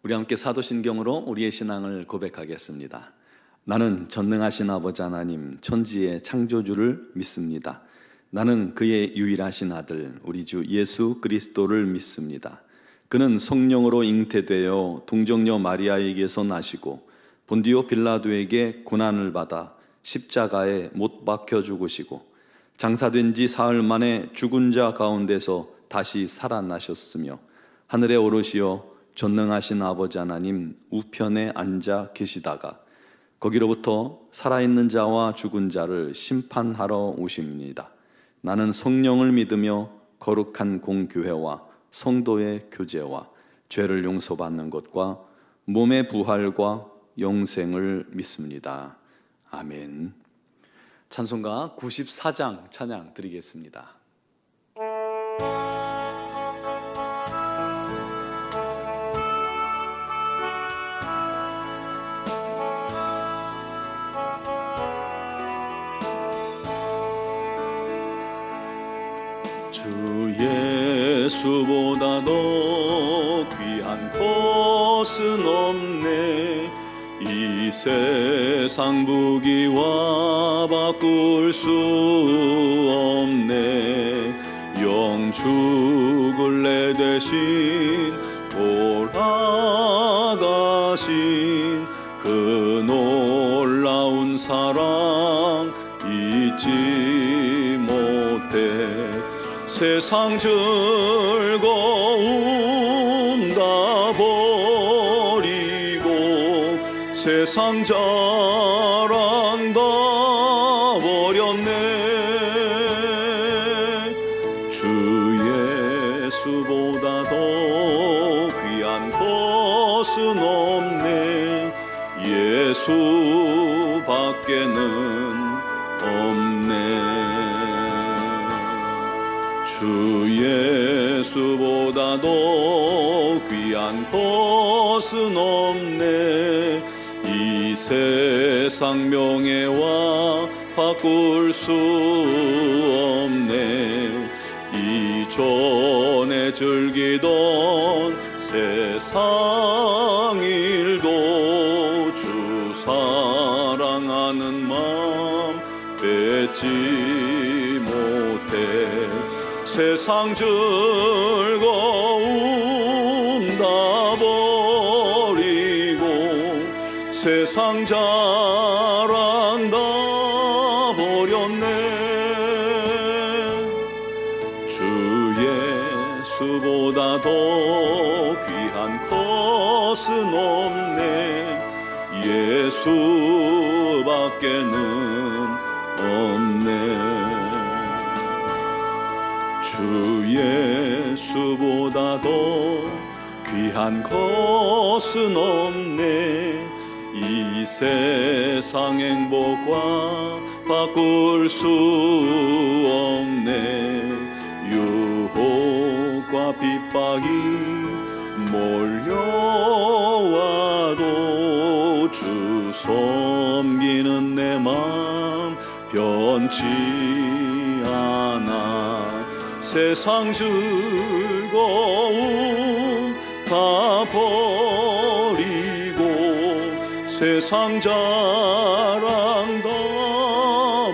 우리 함께 사도신경으로 우리의 신앙을 고백하겠습니다. 나는 전능하신 아버지 하나님 천지의 창조주를 믿습니다. 나는 그의 유일하신 아들 우리 주 예수 그리스도를 믿습니다. 그는 성령으로 잉태되어 동정녀 마리아에게서 나시고 본디오 빌라도에게 고난을 받아 십자가에 못 박혀 죽으시고 장사된 지 사흘 만에 죽은 자 가운데서 다시 살아나셨으며 하늘에 오르시어 전능하신 아버지 하나님 우편에 앉아 계시다가 거기로부터 살아있는 자와 죽은 자를 심판하러 오십니다. 나는 성령을 믿으며 거룩한 공교회와 성도의 교제와 죄를 용서받는 것과 몸의 부활과 영생을 믿습니다. 아멘. 찬송가 94장 찬양 드리겠습니다. 주 예수보다 더 귀한 것은 없네. 이 세상 부귀와 바꿀 수 없네. 영 죽을 내 대신 돌아가신 그 놀라운 사랑 잊지 못해. 세상 즐거움 다 버리고 세상 자랑 다 버렸네. 주 예수보다 더 귀한 것은 없네. 예수밖에는 없네. 주 예수보다 더 귀한 것은 없네. 이 세상 명예와 바꿀 수 없네. 이전에 즐기던 세상 일도 주 사랑하는 마음 뺏지 못해. 세상 즐거움 다 버리고 세상 자랑 다 버렸네. 주 예수보다 더 귀한 것은 없네. 예수밖에는 없네. 주 예수보다 더 귀한 것은 없네. 이 세상 행복과 바꿀 수 없네. 유혹과 핍박이 몰려와도 주 섬기는 내 마음 변치 않아. 세상 즐거움 다 버리고 세상 자랑 다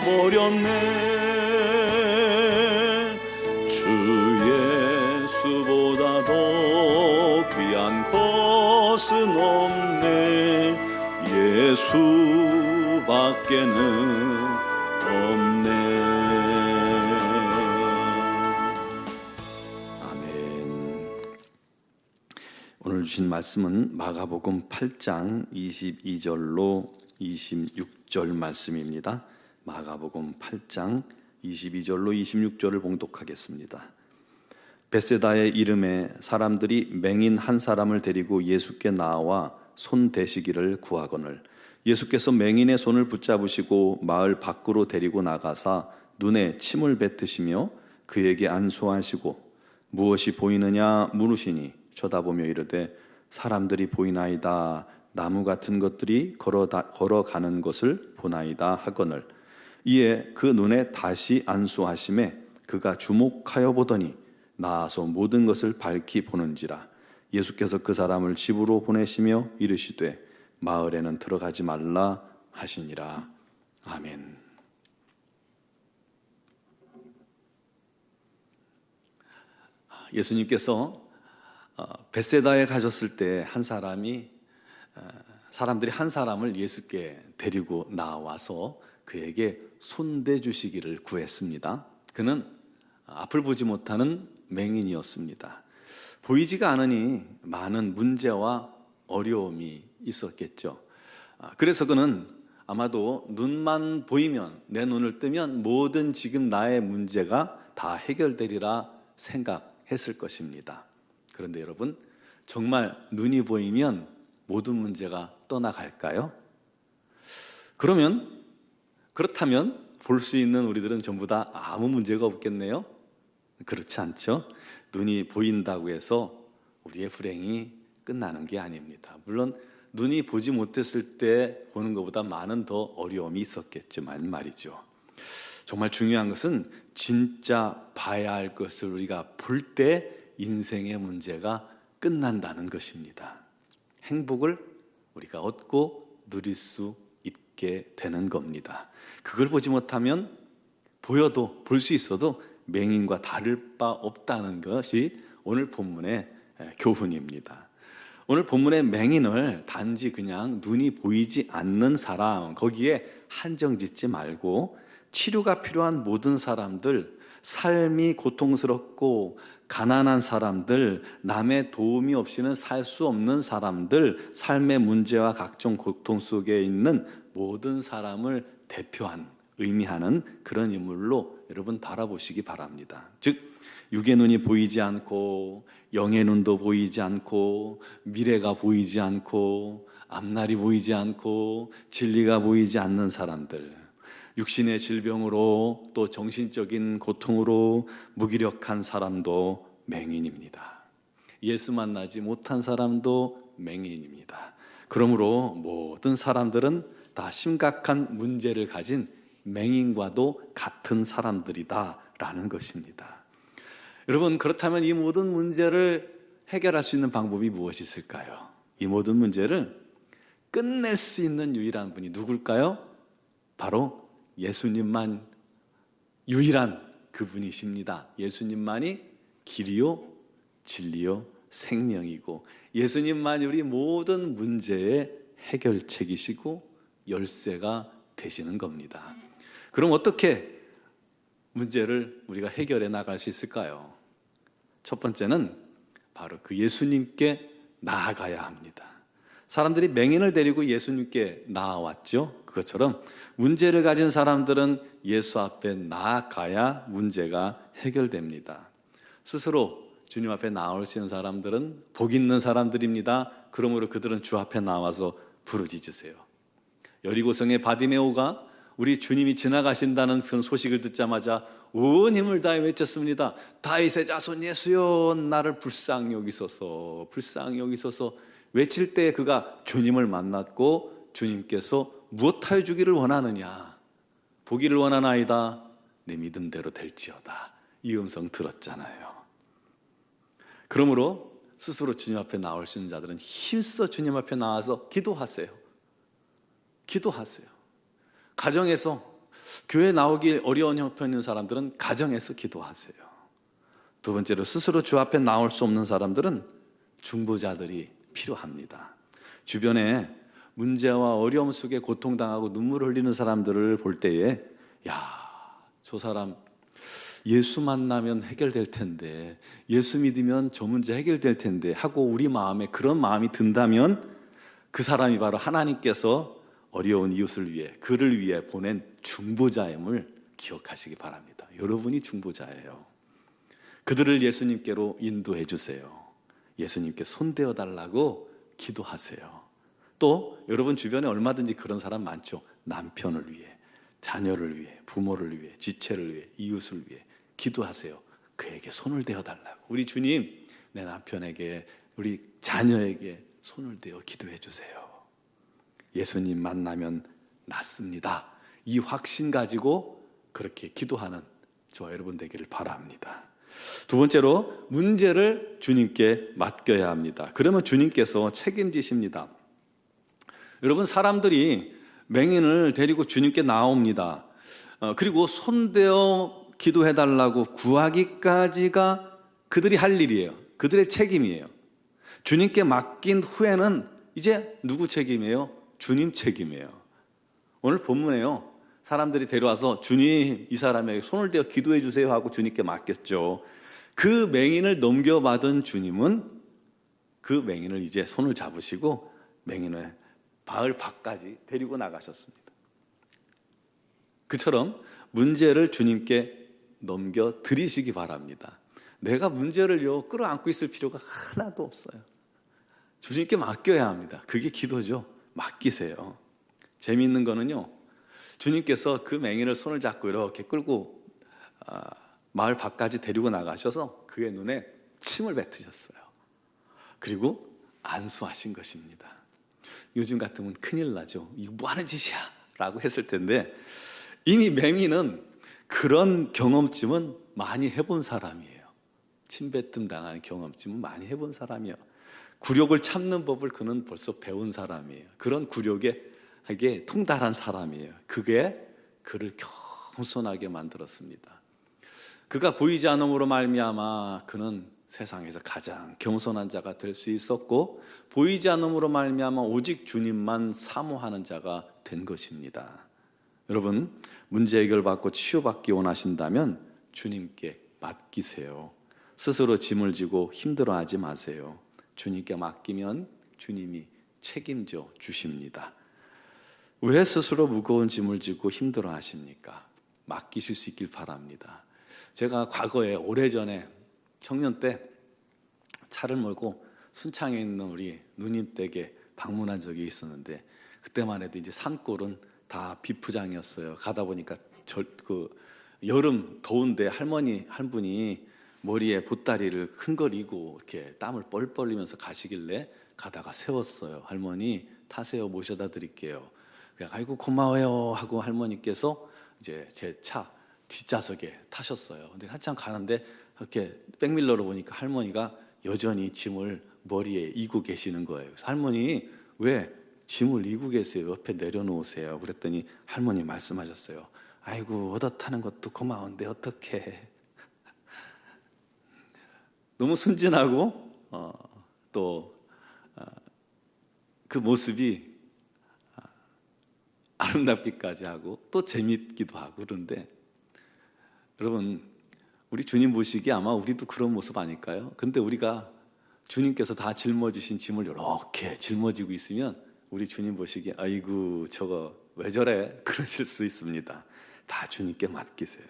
버렸네. 주 예수보다 더 귀한 것은 없네. 예수밖에는 없네. 오늘 주신 말씀은 마가복음 8장 22절로 26절 말씀입니다. 마가복음 8장 22절로 26절을 봉독하겠습니다. 벳세다의 이름에 사람들이 맹인 한 사람을 데리고 예수께 나와 손 대시기를 구하거늘 예수께서 맹인의 손을 붙잡으시고 마을 밖으로 데리고 나가사 눈에 침을 뱉으시며 그에게 안수하시고 무엇이 보이느냐 물으시니 쳐다보며 이르되 사람들이 보이나이다. 나무 같은 것들이 걸어가는 것을 보나이다 하거늘 이에 그 눈에 다시 안수하심에 그가 주목하여 보더니 나아서 모든 것을 밝히 보는지라. 예수께서 그 사람을 집으로 보내시며 이르시되 마을에는 들어가지 말라 하시니라. 아멘. 예수님께서 벳세다에 가셨을 때 사람들이 한 사람을 예수께 데리고 나와서 그에게 손대 주시기를 구했습니다. 그는 앞을 보지 못하는 맹인이었습니다. 보이지가 않으니 많은 문제와 어려움이 있었겠죠. 그래서 그는 아마도 눈만 보이면, 내 눈을 뜨면 모든 지금 나의 문제가 다 해결되리라 생각했을 것입니다. 그런데 여러분, 정말 눈이 보이면 모든 문제가 떠나갈까요? 그렇다면 볼 수 있는 우리들은 전부 다 아무 문제가 없겠네요? 그렇지 않죠? 눈이 보인다고 해서 우리의 불행이 끝나는 게 아닙니다. 물론 눈이 보지 못했을 때 보는 것보다 많은 더 어려움이 있었겠지만 말이죠. 정말 중요한 것은 진짜 봐야 할 것을 우리가 볼 때 인생의 문제가 끝난다는 것입니다. 행복을 우리가 얻고 누릴 수 있게 되는 겁니다. 그걸 보지 못하면 보여도, 볼 수 있어도 맹인과 다를 바 없다는 것이 오늘 본문의 교훈입니다. 오늘 본문의 맹인을 단지 그냥 눈이 보이지 않는 사람, 거기에 한정 짓지 말고 치료가 필요한 모든 사람들, 삶이 고통스럽고 가난한 사람들, 남의 도움이 없이는 살 수 없는 사람들, 삶의 문제와 각종 고통 속에 있는 모든 사람을 대표한, 의미하는 그런 인물로 여러분 바라보시기 바랍니다. 즉 육의 눈이 보이지 않고 영의 눈도 보이지 않고 미래가 보이지 않고 앞날이 보이지 않고 진리가 보이지 않는 사람들, 육신의 질병으로 또 정신적인 고통으로 무기력한 사람도 맹인입니다. 예수 만나지 못한 사람도 맹인입니다. 그러므로 모든 사람들은 다 심각한 문제를 가진 맹인과도 같은 사람들이다라는 것입니다. 여러분, 그렇다면 이 모든 문제를 해결할 수 있는 방법이 무엇이 있을까요? 이 모든 문제를 끝낼 수 있는 유일한 분이 누굴까요? 바로 예수님만 유일한 그분이십니다. 예수님만이 길이요 진리요 생명이고 예수님만이 우리 모든 문제의 해결책이시고 열쇠가 되시는 겁니다. 그럼 어떻게 문제를 우리가 해결해 나갈 수 있을까요? 첫 번째는 바로 그 예수님께 나아가야 합니다. 사람들이 맹인을 데리고 예수님께 나아왔죠. 그것처럼 문제를 가진 사람들은 예수 앞에 나아가야 문제가 해결됩니다. 스스로 주님 앞에 나올 수 있는 사람들은 복 있는 사람들입니다. 그러므로 그들은 주 앞에 나와서 부르짖으세요. 여리고성의 바디메오가 우리 주님이 지나가신다는 그런 소식을 듣자마자 온 힘을 다해 외쳤습니다. 다윗의 자손 예수여, 나를 불쌍히 여기소서, 불쌍히 여기소서. 외칠 때 그가 주님을 만났고 주님께서 무엇하여 주기를 원하느냐? 보기를 원하나이다. 내 믿음대로 될지어다. 이 음성 들었잖아요. 그러므로 스스로 주님 앞에 나올 수 있는 자들은 힘써 주님 앞에 나와서 기도하세요. 기도하세요. 가정에서, 교회 나오기 어려운 형편 있는 사람들은 가정에서 기도하세요. 두 번째로 스스로 주 앞에 나올 수 없는 사람들은 중보자들이 필요합니다. 주변에 문제와 어려움 속에 고통당하고 눈물을 흘리는 사람들을 볼 때에 저 사람 예수 만나면 해결될 텐데, 예수 믿으면 저 문제 해결될 텐데 하고 우리 마음에 그런 마음이 든다면 그 사람이 바로 하나님께서 어려운 이웃을 위해, 그를 위해 보낸 중보자임을 기억하시기 바랍니다. 여러분이 중보자예요. 그들을 예수님께로 인도해 주세요. 예수님께 손대어 달라고 기도하세요. 또 여러분 주변에 얼마든지 그런 사람 많죠. 남편을 위해, 자녀를 위해, 부모를 위해, 지체를 위해, 이웃을 위해 기도하세요. 그에게 손을 대어 달라고. 우리 주님, 내 남편에게, 우리 자녀에게 손을 대어 기도해 주세요. 예수님 만나면 낫습니다. 이 확신 가지고 그렇게 기도하는 저와 여러분 되기를 바랍니다. 두 번째로 문제를 주님께 맡겨야 합니다. 그러면 주님께서 책임지십니다. 여러분, 사람들이 맹인을 데리고 주님께 나옵니다. 그리고 손대어 기도해달라고 구하기까지가 그들이 할 일이에요. 그들의 책임이에요. 주님께 맡긴 후에는 이제 누구 책임이에요? 주님 책임이에요. 오늘 본문에요, 사람들이 데려와서 주님, 이 사람에게 손을 대어 기도해 주세요 하고 주님께 맡겼죠. 그 맹인을 넘겨받은 주님은 그 맹인을 이제 손을 잡으시고 맹인을 마을 밖까지 데리고 나가셨습니다. 그처럼 문제를 주님께 넘겨드리시기 바랍니다. 내가 문제를요 끌어안고 있을 필요가 하나도 없어요. 주님께 맡겨야 합니다. 그게 기도죠. 맡기세요. 재미있는 거는요, 주님께서 그 맹인을 손을 잡고 이렇게 끌고 마을 밖까지 데리고 나가셔서 그의 눈에 침을 뱉으셨어요. 그리고 안수하신 것입니다. 요즘 같으면 큰일 나죠. 이거 뭐 하는 짓이야 라고 했을 텐데, 이미 맹인은 그런 경험쯤은 많이 해본 사람이에요. 침뱉음 당한 경험쯤은 많이 해본 사람이에요. 굴욕을 참는 법을 그는 벌써 배운 사람이에요. 그런 굴욕에 통달한 사람이에요. 그게 그를 겸손하게 만들었습니다. 그가 보이지 않음으로 말미암아 그는 세상에서 가장 겸손한 자가 될 수 있었고, 보이지 않음으로 말미암아 오직 주님만 사모하는 자가 된 것입니다. 여러분, 문제 해결받고 치유받기 원하신다면 주님께 맡기세요. 스스로 짐을 지고 힘들어하지 마세요. 주님께 맡기면 주님이 책임져 주십니다. 왜 스스로 무거운 짐을 지고 힘들어하십니까? 맡기실 수 있길 바랍니다. 제가 과거에 오래전에 청년 때 차를 몰고 순창에 있는 우리 누님 댁에 방문한 적이 있었는데, 그때만 해도 이제 산골은 다 비프장이었어요. 가다 보니까 여름 더운데 할머니 한 분이 머리에 보따리를 큰 걸 이고 이렇게 땀을 뻘뻘 흘리면서 가시길래 가다가 세웠어요. 할머니 타세요, 모셔다 드릴게요. 그냥 아이고 고마워요 하고 할머니께서 이제 제 차 뒷좌석에 타셨어요. 근데 한참 가는데 이렇게 백밀러로 보니까 할머니가 여전히 짐을 머리에 이고 계시는 거예요. 그래서 할머니, 왜 짐을 이고 계세요? 옆에 내려놓으세요. 그랬더니 할머니 말씀하셨어요. 아이고 얻어 타는 것도 고마운데 어떡해. 너무 순진하고 또 그 모습이 아름답기까지 하고 또 재밌기도 하고 그런데, 여러분, 우리 주님 보시기에 아마 우리도 그런 모습 아닐까요? 근데 우리가 주님께서 다 짊어지신 짐을 이렇게 짊어지고 있으면 우리 주님 보시기에 아이고 저거 왜 저래? 그러실 수 있습니다. 다 주님께 맡기세요.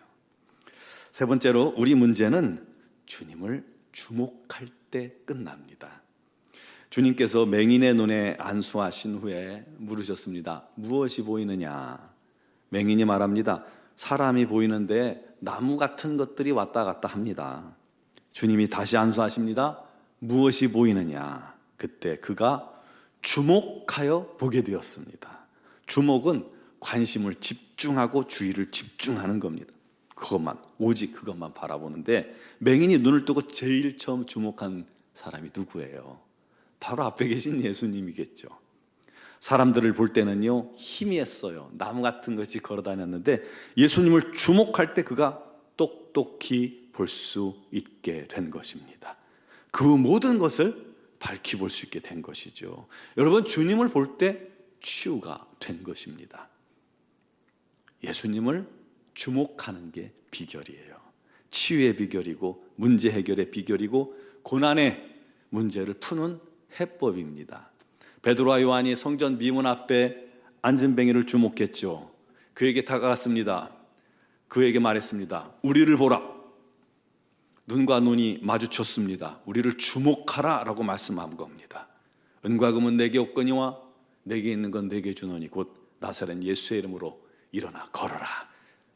세 번째로, 우리 문제는 주님을 주목할 때 끝납니다. 주님께서 맹인의 눈에 안수하신 후에 물으셨습니다. 무엇이 보이느냐? 맹인이 말합니다. 사람이 보이는데 나무 같은 것들이 왔다 갔다 합니다. 주님이 다시 안수하십니다. 무엇이 보이느냐? 그때 그가 주목하여 보게 되었습니다. 주목은 관심을 집중하고 주의를 집중하는 겁니다. 그것만, 오직 그것만 바라보는데, 맹인이 눈을 뜨고 제일 처음 주목한 사람이 누구예요? 바로 앞에 계신 예수님이겠죠. 사람들을 볼 때는요 희미했어요. 나무 같은 것이 걸어 다녔는데 예수님을 주목할 때 그가 똑똑히 볼 수 있게 된 것입니다. 그 모든 것을 밝히 볼 수 있게 된 것이죠. 여러분, 주님을 볼 때 치유가 된 것입니다. 예수님을 주목하는 게 비결이에요. 치유의 비결이고 문제 해결의 비결이고 고난의 문제를 푸는 해법입니다. 베드로와 요한이 성전 미문 앞에 앉은 뱅이를 주목했죠. 그에게 다가갔습니다. 그에게 말했습니다. 우리를 보라. 눈과 눈이 마주쳤습니다. 우리를 주목하라 라고 말씀한 겁니다. 은과 금은 내게 없거니와 내게 있는 건 내게 주노니 곧 나사렛 예수의 이름으로 일어나 걸어라.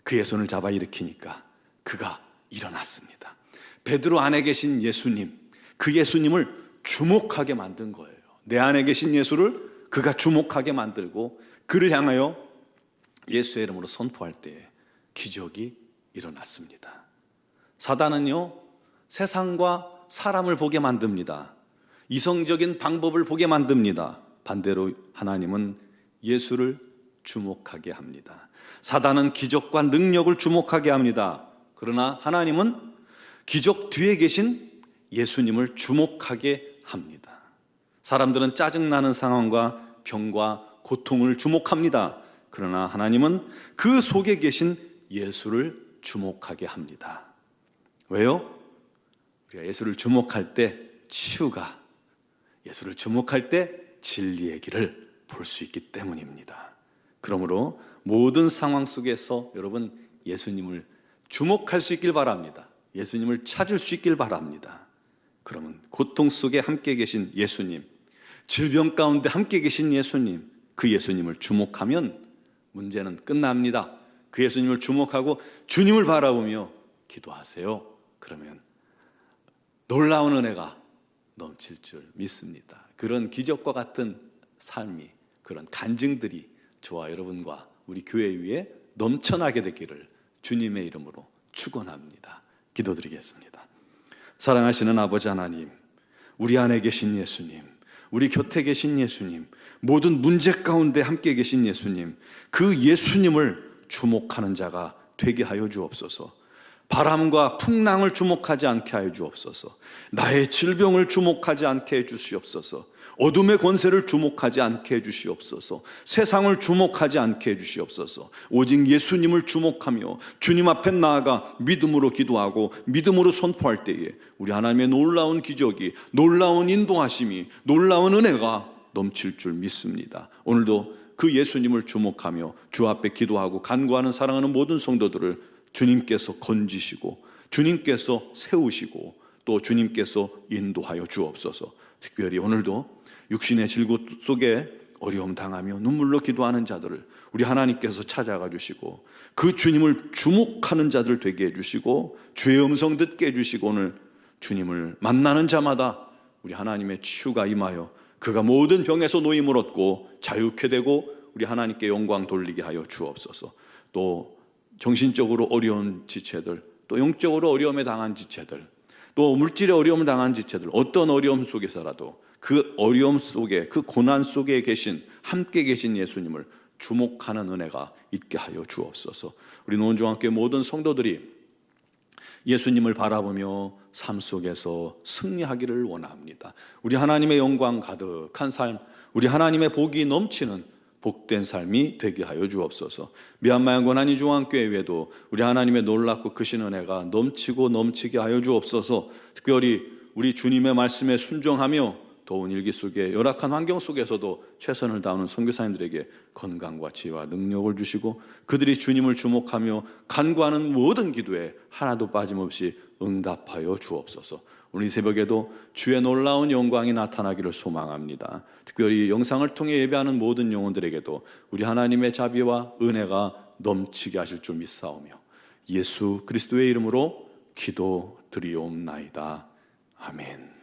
그의 손을 잡아 일으키니까 그가 일어났습니다. 베드로 안에 계신 예수님, 그 예수님을 주목하게 만든 거예요. 내 안에 계신 예수를 그가 주목하게 만들고 그를 향하여 예수의 이름으로 선포할 때 기적이 일어났습니다. 사단은요 세상과 사람을 보게 만듭니다. 이성적인 방법을 보게 만듭니다. 반대로 하나님은 예수를 주목하게 합니다. 사단은 기적과 능력을 주목하게 합니다. 그러나 하나님은 기적 뒤에 계신 예수님을 주목하게 합니다. 사람들은 짜증나는 상황과 병과 고통을 주목합니다. 그러나 하나님은 그 속에 계신 예수를 주목하게 합니다. 왜요? 우리가 예수를 주목할 때 치유가, 예수를 주목할 때 진리의 길을 볼 수 있기 때문입니다. 그러므로 모든 상황 속에서 여러분 예수님을 주목할 수 있길 바랍니다. 예수님을 찾을 수 있길 바랍니다. 그러면 고통 속에 함께 계신 예수님, 질병 가운데 함께 계신 예수님, 그 예수님을 주목하면 문제는 끝납니다. 그 예수님을 주목하고 주님을 바라보며 기도하세요. 그러면 놀라운 은혜가 넘칠 줄 믿습니다. 그런 기적과 같은 삶이, 그런 간증들이 저와 여러분과 우리 교회 위에 넘쳐나게 되기를 주님의 이름으로 축원합니다. 기도드리겠습니다. 사랑하시는 아버지 하나님, 우리 안에 계신 예수님, 우리 곁에 계신 예수님, 모든 문제 가운데 함께 계신 예수님, 그 예수님을 주목하는 자가 되게 하여 주옵소서. 바람과 풍랑을 주목하지 않게 하여 주옵소서. 나의 질병을 주목하지 않게 해 주시옵소서. 어둠의 권세를 주목하지 않게 해 주시옵소서. 세상을 주목하지 않게 해 주시옵소서. 오직 예수님을 주목하며 주님 앞에 나아가 믿음으로 기도하고 믿음으로 선포할 때에 우리 하나님의 놀라운 기적이, 놀라운 인도하심이, 놀라운 은혜가 넘칠 줄 믿습니다. 오늘도 그 예수님을 주목하며 주 앞에 기도하고 간구하는 사랑하는 모든 성도들을 주님께서 건지시고 주님께서 세우시고 또 주님께서 인도하여 주옵소서. 특별히 오늘도 육신의 질고 속에 어려움 당하며 눈물로 기도하는 자들을 우리 하나님께서 찾아가 주시고 그 주님을 주목하는 자들 되게 해주시고 주의 음성 듣게 해주시고 오늘 주님을 만나는 자마다 우리 하나님의 치유가 임하여 그가 모든 병에서 노임을 얻고 자유케 되고 우리 하나님께 영광 돌리게 하여 주옵소서. 또 정신적으로 어려운 지체들, 또 영적으로 어려움에 당한 지체들, 또 물질의 어려움을 당한 지체들, 어떤 어려움 속에서라도 그 어려움 속에, 그 고난 속에 계신, 함께 계신 예수님을 주목하는 은혜가 있게 하여 주옵소서. 우리 노원중앙교회 모든 성도들이 예수님을 바라보며 삶 속에서 승리하기를 원합니다. 우리 하나님의 영광 가득한 삶, 우리 하나님의 복이 넘치는 복된 삶이 되게 하여 주옵소서. 미얀마 권한이 중앙교회 외에도 우리 하나님의 놀랍고 크신 은혜가 넘치고 넘치게 하여 주옵소서. 특별히 우리 주님의 말씀에 순종하며 더운 일기 속에 열악한 환경 속에서도 최선을 다하는 선교사님들에게 건강과 지혜와 능력을 주시고 그들이 주님을 주목하며 간구하는 모든 기도에 하나도 빠짐없이 응답하여 주옵소서. 오늘 이 새벽에도 주의 놀라운 영광이 나타나기를 소망합니다. 특별히 영상을 통해 예배하는 모든 영혼들에게도 우리 하나님의 자비와 은혜가 넘치게 하실 줄 믿사오며 예수 그리스도의 이름으로 기도드리옵나이다. 아멘.